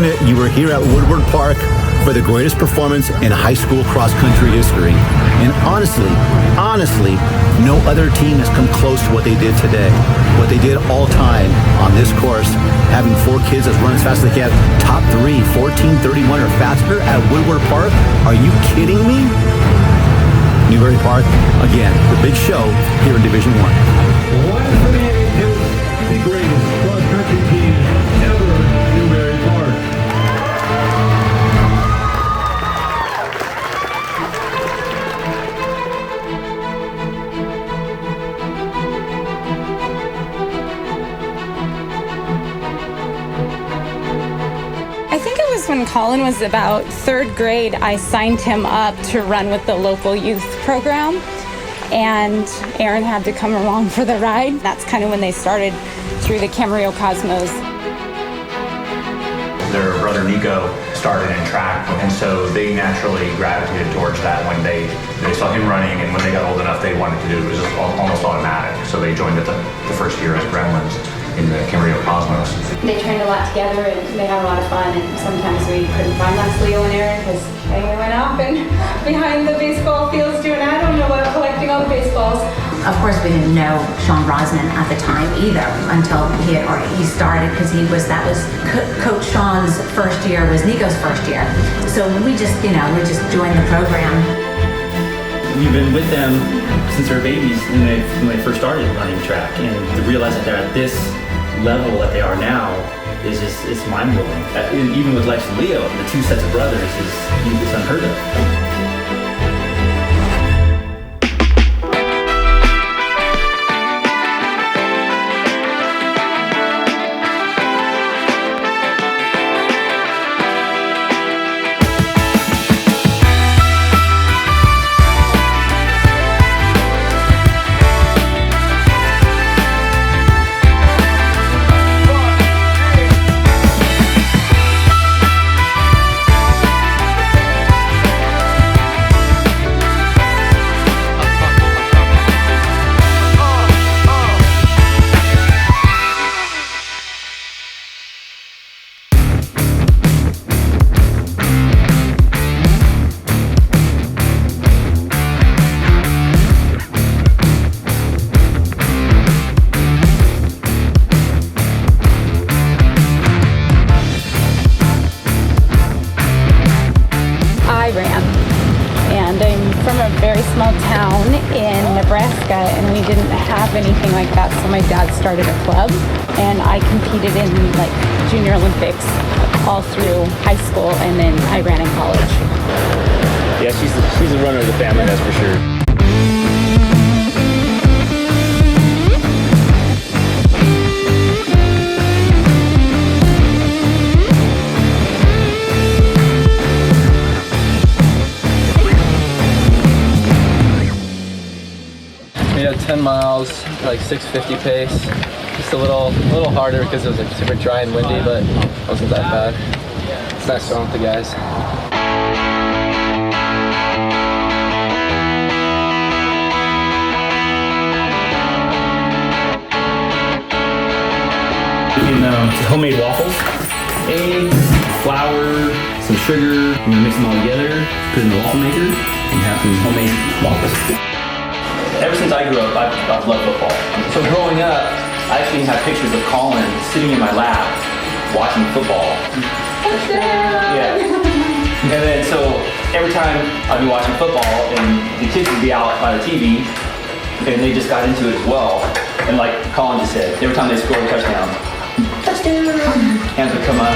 fortunate you were here at Woodward Park for the greatest performance in high school cross-country history. And honestly, no other team has come close to what they did today. What they did all time on this course, having 4 kids that run as fast as they can, top 3, 14:31 or faster at Woodward Park. Are you kidding me? Newbury Park, again, the big show here in Division 1. The greatest cross-country team ever in Newbury Park. I think it was when Colin was about 3rd grade, I signed him up to run with the local youth program, and Aaron had to come along for the ride. That's kind of when they started through the Camarillo Cosmos. Their brother Nico started in track, and so they naturally gravitated towards that when they saw him running, and when they got old enough they wanted to do it. It was just almost automatic. So they joined at the first year as gremlins in the Camarillo Cosmos. They trained a lot together and they had a lot of fun, and sometimes we couldn't find Lex, Leo, and Aaron because they went off and behind the baseball fields doing I don't know what, collecting all the baseballs. Of course, we didn't know Sean Brosnan at the time either until he started, because that was Coach Sean's first year was Nico's first year. So we just joined the program. We've been with them since they were babies when they first started running track, and to realize that they're at this level that they are now is just, it's mind-blowing. Even with Lex and Leo, the 2 sets of brothers, it's unheard of. Very small town in Nebraska, and we didn't have anything like that, so my dad started a club, and I competed in like Junior Olympics all through high school, and then I ran in college. Yeah, she's the runner of the family, that's for sure. We had 10 miles, like 6:50 pace. Just a little harder because it was like super dry and windy, but it wasn't that bad. It's nice going with the guys. Homemade waffles, eggs, flour, some sugar. I'm gonna mix them all together, put it in the waffle maker, and have some homemade waffles. Ever since I grew up, I've loved football. So growing up, I actually have pictures of Colin sitting in my lap watching football. Yeah. And then so every time I'd be watching football and the kids would be out by the TV and they just got into it as well. And like Colin just said, every time they scored a touchdown, hands would come up.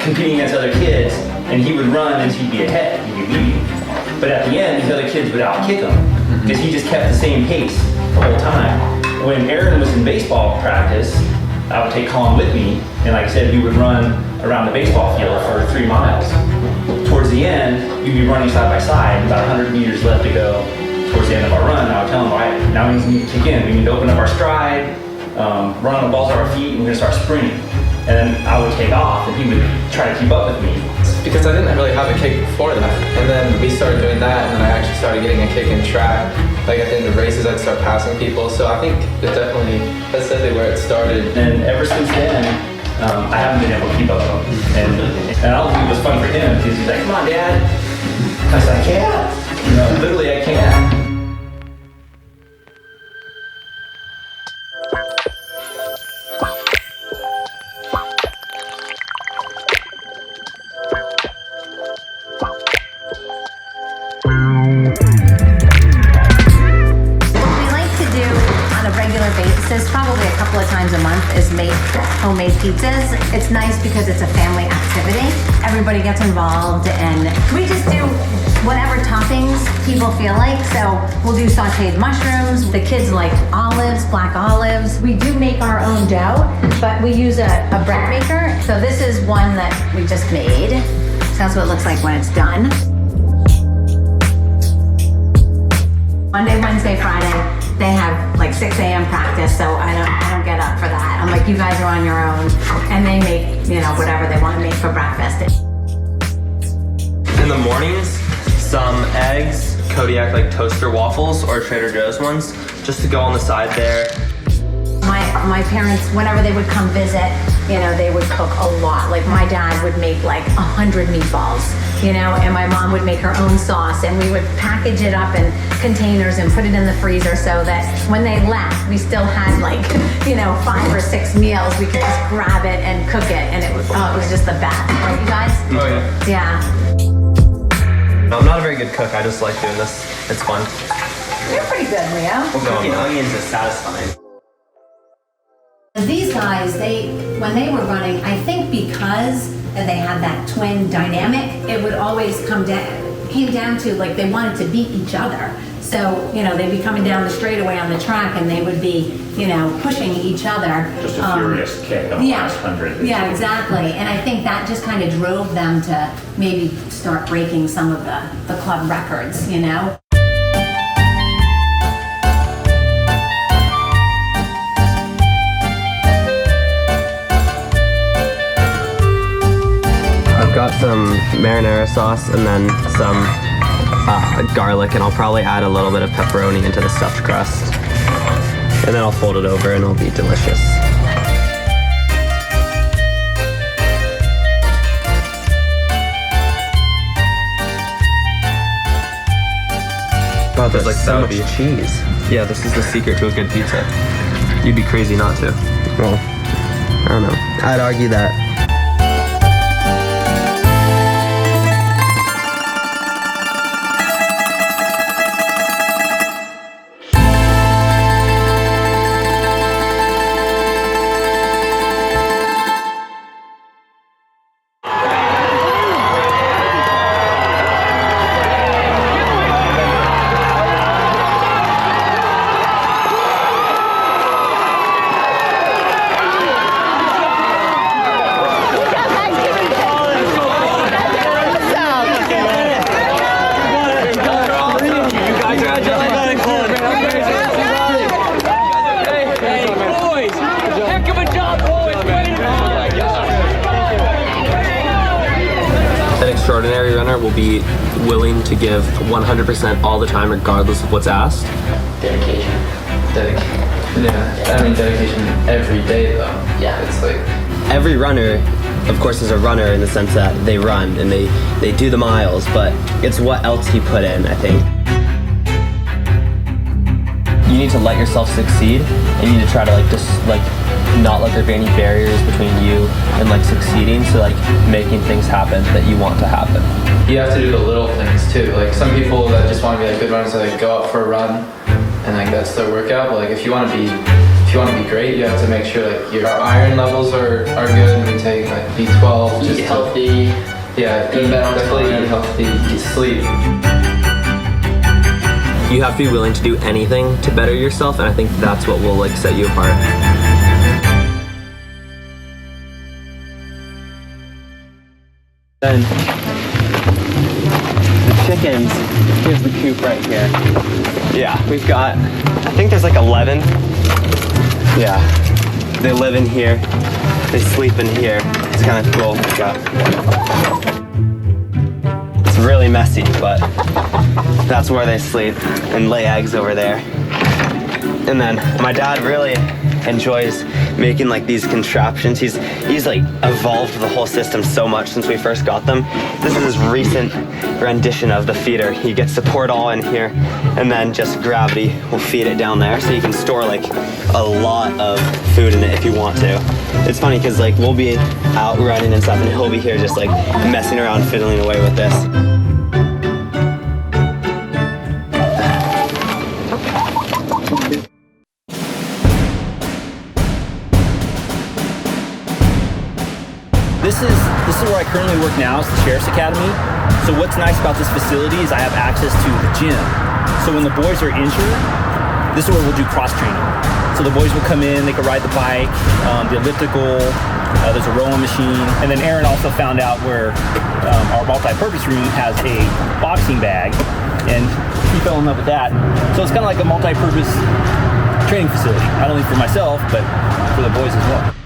Competing against other kids, and he would run and he'd be ahead, he'd be leading. But at the end, these other kids would out-kick him because he just kept the same pace the whole time. When Aaron was in baseball practice, I would take Colin with me, and like I said, we would run around the baseball field for 3 miles. Towards the end, you'd be running side by side, about 100 meters left to go towards the end of our run. I would tell him, all right, now we need to kick in. We need to open up our stride, run on the balls of our feet, and we're gonna start sprinting. And then I would take off, and he would try to keep up with me. Because I didn't really have a kick before that. And then we started doing that, and then I actually started getting a kick in track. Like at the end of races, I'd start passing people. So I think that's definitely where it started. And ever since then, I haven't been able to keep up with him. And I don't think it was fun for him, because he's like, come on, Dad. I said, I can't. You know, literally, I can't. Probably a couple of times a month is make homemade pizzas. It's nice because it's a family activity. Everybody gets involved and we just do whatever toppings people feel like. So we'll do sauteed mushrooms. The kids like olives, black olives. We do make our own dough, but we use a bread maker. So this is one that we just made. So that's what it looks like when it's done. Monday, Wednesday, Friday. They have like 6 a.m. practice, so I don't get up for that. I'm like, you guys are on your own, and they make, you know, whatever they want to make for breakfast. In the mornings, some eggs, Kodiak like toaster waffles or Trader Joe's ones, just to go on the side there. My parents, whenever they would come visit, you know, they would cook a lot. Like my dad would make like 100 meatballs, you know, and my mom would make her own sauce, and we would package it up in containers and put it in the freezer so that when they left, we still had like, you know, 5 or 6 meals. We could just grab it and cook it, and it was just the best. Right, you guys? Oh yeah. Yeah. I'm not a very good cook. I just like doing this. It's fun. You're pretty good, Leo. Cooking onions is satisfying. These guys, when they were running, I think because they had that twin dynamic, it would always came down to like they wanted to beat each other. So, you know, they'd be coming down the straightaway on the track and they would be, you know, pushing each other. Just a furious kick on the last 100. Yeah, exactly. And I think that just kind of drove them to maybe start breaking some of the club records, you know? I've got some marinara sauce and then some garlic, and I'll probably add a little bit of pepperoni into the stuffed crust. And then I'll fold it over and it'll be delicious. Wow, there's like so much cheese. Yeah, this is the secret to a good pizza. You'd be crazy not to. Well, I don't know. I'd argue that. Extraordinary runner will be willing to give 100% all the time, regardless of what's asked. Dedication. Yeah, I mean dedication every day though. Yeah, it's like every runner, of course, is a runner in the sense that they run and they do the miles, but it's what else you put in, I think. You need to let yourself succeed, and you need to try to not let there be any barriers between you and like succeeding, so like making things happen that you want to happen. you have to do the little things too. Like some people that just want to be like good runners, they like go out for a run and like that's their workout. But like if you want to be great, you have to make sure like your iron levels are good. We take like B12, just healthy. Yeah, eat healthy, eat sleep. You have to be willing to do anything to better yourself, and I think that's what will like set you apart. Then the chickens, here's the coop right here. Yeah, we've got, I think there's like 11. Yeah, they live in here. They sleep in here. It's kind of cool. It's really messy, but that's where they sleep and lay eggs over there. And then my dad really enjoys making like these contraptions. He's like evolved the whole system so much since we first got them. This is his recent rendition of the feeder. He gets support all in here, and then just gravity will feed it down there, so you can store like a lot of food in it if you want to. It's funny because like we'll be out running and stuff, and he'll be here just like messing around, fiddling away with this. This is where I currently work now. It's the Sheriff's Academy. So what's nice about this facility is I have access to the gym. So when the boys are injured, this is where we'll do cross training. So the boys will come in, they can ride the bike, the elliptical, there's a rowing machine. And then Aaron also found out where our multi-purpose room has a boxing bag, and he fell in love with that. So it's kind of like a multi-purpose training facility, not only for myself, but for the boys as well.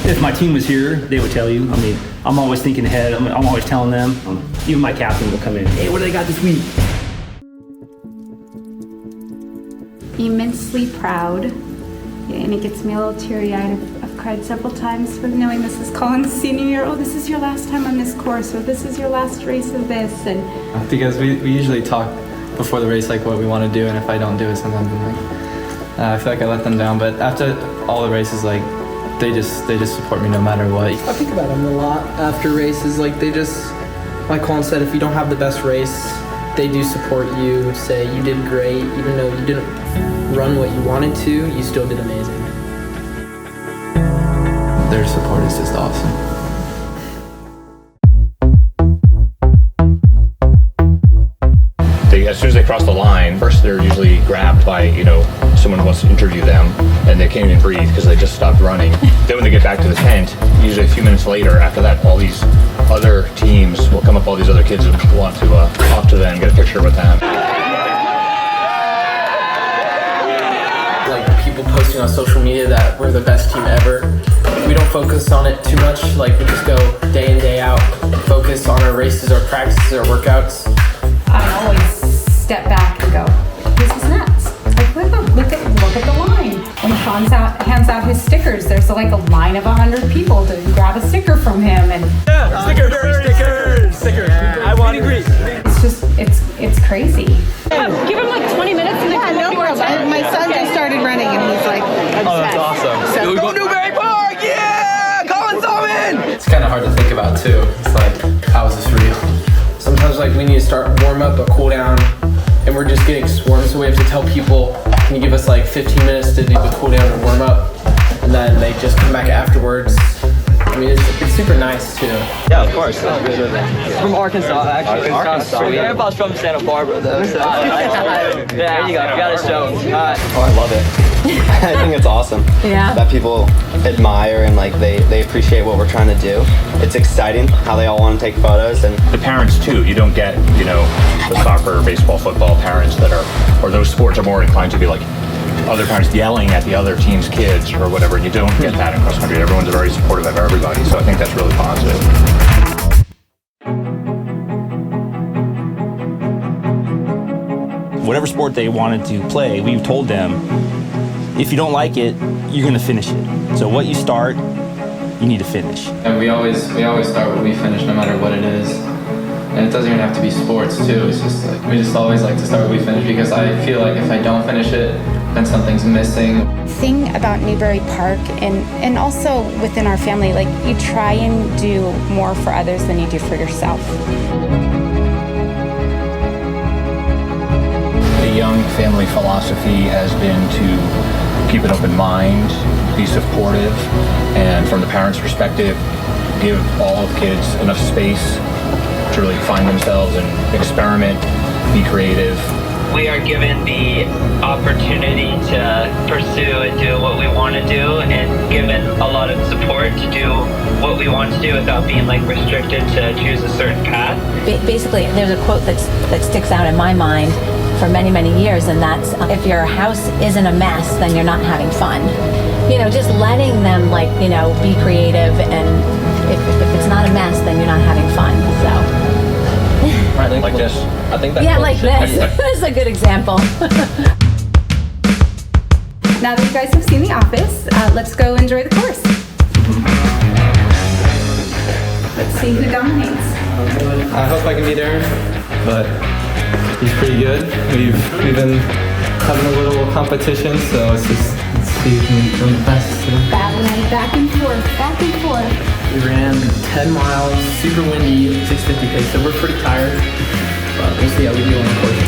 If my team was here, they would tell you. I mean, I'm always thinking ahead. I'm always telling them. Even my captain will come in. Hey, what do they got this week? Immensely proud, and it gets me a little teary-eyed. I've cried several times for knowing this is Colin's senior year. Oh, this is your last time on this course, or this is your last race of this. And because we usually talk before the race like what we want to do, and if I don't do it, sometimes I'm like, I feel like I let them down. But after all the races, like they just support me no matter what. I think about them a lot after races. Like like Colin said, if you don't have the best race, they do support you, say you did great, even though you didn't run what you wanted to, you still did amazing. Their support is just awesome. As soon as they cross the line, first they're usually grabbed by, someone who wants to interview them, and they can't even breathe because they just stopped running. Then when they get back to the tent, usually a few minutes later, after that, all these other teams will come up, all these other kids who want to talk to them, get a picture with them. Like people posting on social media that we're the best team ever. We don't focus on it too much. Like we just go day in, day out, focus on our races, our practices, our workouts. I always step back and go, this is nuts. Like look at the line. When Sean hands out his stickers, there's like a line of 100 people to grab a sticker from him, and Stickers. I want to agree. it's just it's crazy. Give him like 20 minutes and then no worries. My son just started running and he's like obsessed. Oh, that's awesome. So, Go Newbury Park! Yeah! Colin and Aaron! It's kind of hard to think about too. It's like, how is this real? Sometimes like we need to start warm up or cool down, and we're just getting swarmed, so we have to tell people, can you give us like 15 minutes to do the cool down and warm up, and then they just come back afterwards. I mean, it's super nice too. Yeah, of course. From Arkansas, actually. Arkansas. Yeah, everybody's from Santa Barbara, though. So, yeah, there you go. You got to show them. Oh, I love it. I think it's awesome. Yeah. That people admire and like they appreciate what we're trying to do. It's exciting how they all want to take photos, and The parents too, you don't get, the soccer, baseball, football parents that are, or those sports are more inclined to be like other parents yelling at the other team's kids or whatever. You don't get that in cross country. Everyone's very supportive of everybody, so I think that's really positive. Whatever sport they wanted to play, we've told them, if you don't like it, you're going to finish it. So what you start, you need to finish. And we always start what we finish, no matter what it is. And it doesn't even have to be sports too. It's just like we just always like to start what we finish, because I feel like if I don't finish it, then something's missing. Thing about Newbury Park and also within our family, like you try and do more for others than you do for yourself. The Young family philosophy has been to keep an open mind, be supportive, and from the parents' perspective, give all of the kids enough space to really find themselves and experiment, be creative, we are given the opportunity to pursue and do what we want to do, and given a lot of support to do what we want to do without being like restricted to choose a certain path. Basically, there's a quote that sticks out in my mind for many, many years, and that's, if your house isn't a mess, then you're not having fun. You know, just letting them, like, you know, be creative, and if it's not a mess, then you're not having fun. So. Right, like this. I think that. Yeah, like this. This is a good example. Now that you guys have seen The Office, let's go enjoy the course. Let's see who dominates. I hope I can beat Aaron, but he's pretty good. We've been having a little competition, so let's see who can run the fastest today. Battling back and forth, back and forth. We ran 10 miles, super windy, 650 pace, so we're pretty tired, but we'll see how we do on the course.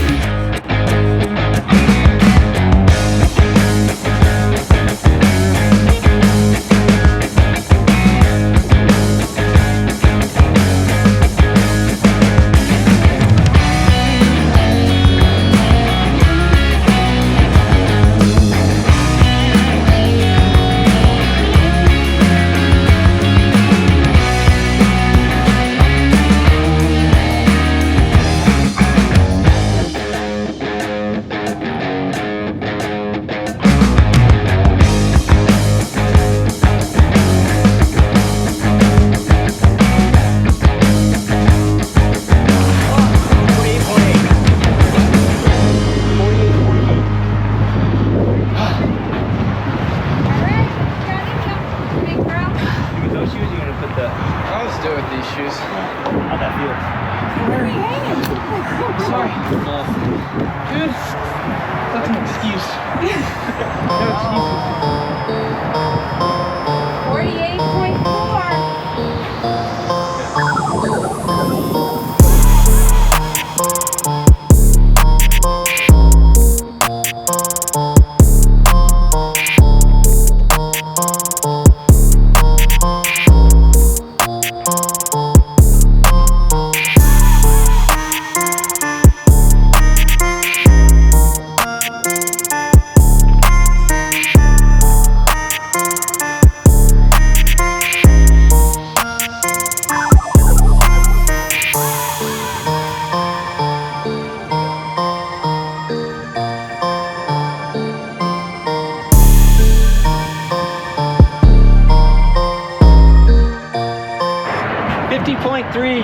50.3.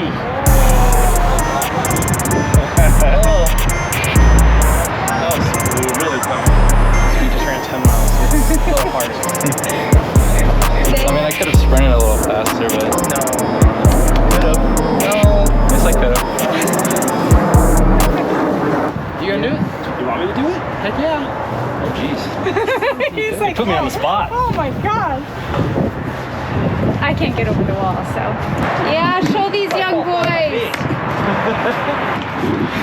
That was really tough. We just ran 10 miles. It's a little hard. I mean, I could have sprinted a little faster, but no. Could have. No. Yes, I could have. You gonna do it? You want me to do it? Heck yeah. Oh, jeez. He's like, Put me on the spot. Oh my God. I can't get over the wall, so. Yeah, show these young boys.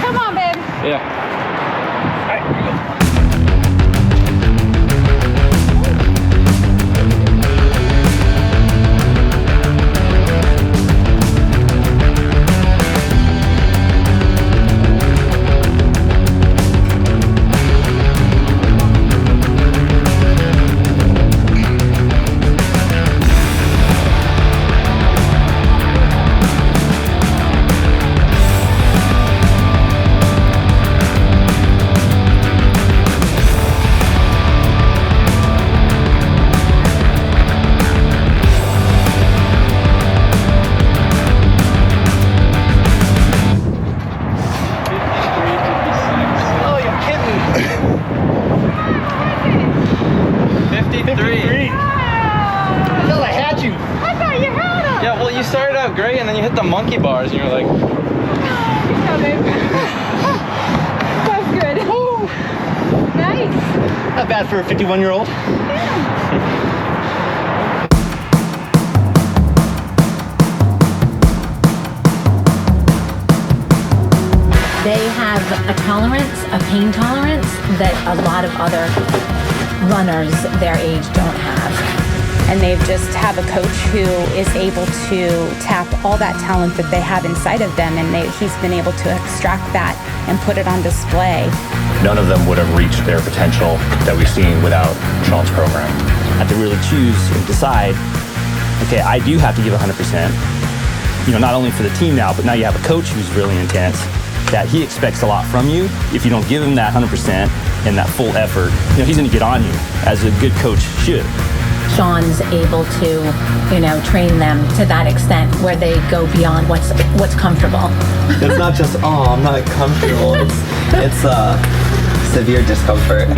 Come on, babe. Yeah. All right, here we go. 53. I thought I had you. I thought you had him. Yeah, well, you started out great, and then you hit the monkey bars, and you're like, Good job, babe. That's good. Ooh. Nice. Not bad for a 51-year-old. They have a tolerance, a pain tolerance, that a lot of other runners their age don't have. and they just have a coach who is able to tap all that talent that they have inside of them, and he's been able to extract that and put it on display. None of them would have reached their potential that we've seen without Sean's program. I have to really choose and decide, okay, I do have to give 100%, not only for the team now, but now you have a coach who's really intense, that he expects a lot from you. If you don't give him that 100% and that full effort, he's gonna get on you, as a good coach should. Sean's able to, train them to that extent where they go beyond what's comfortable. It's not just, I'm not comfortable. It's severe discomfort.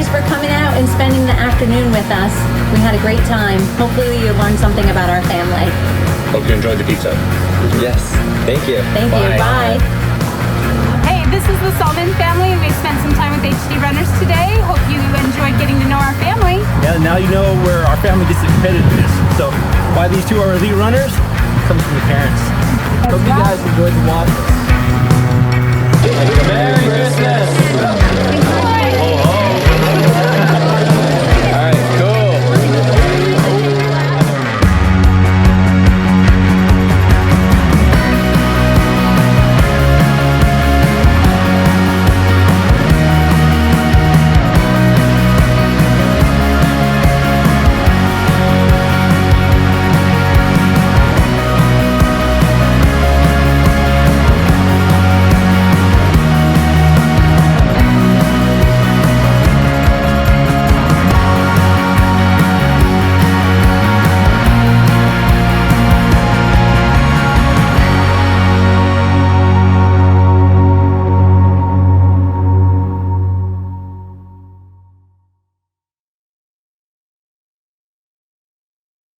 For coming out and spending the afternoon with us. We had a great time. Hopefully you learned something about our family. Hope you enjoyed the pizza. Yes, thank you. Thank you, bye. Hey, this is the Sahlman family, and we've spent some time with HD Runners today. Hope you enjoyed getting to know our family. Yeah, now you know where our family gets the competitiveness. So why these two are elite runners comes from the parents. Hope you guys enjoyed the watch. Merry Christmas!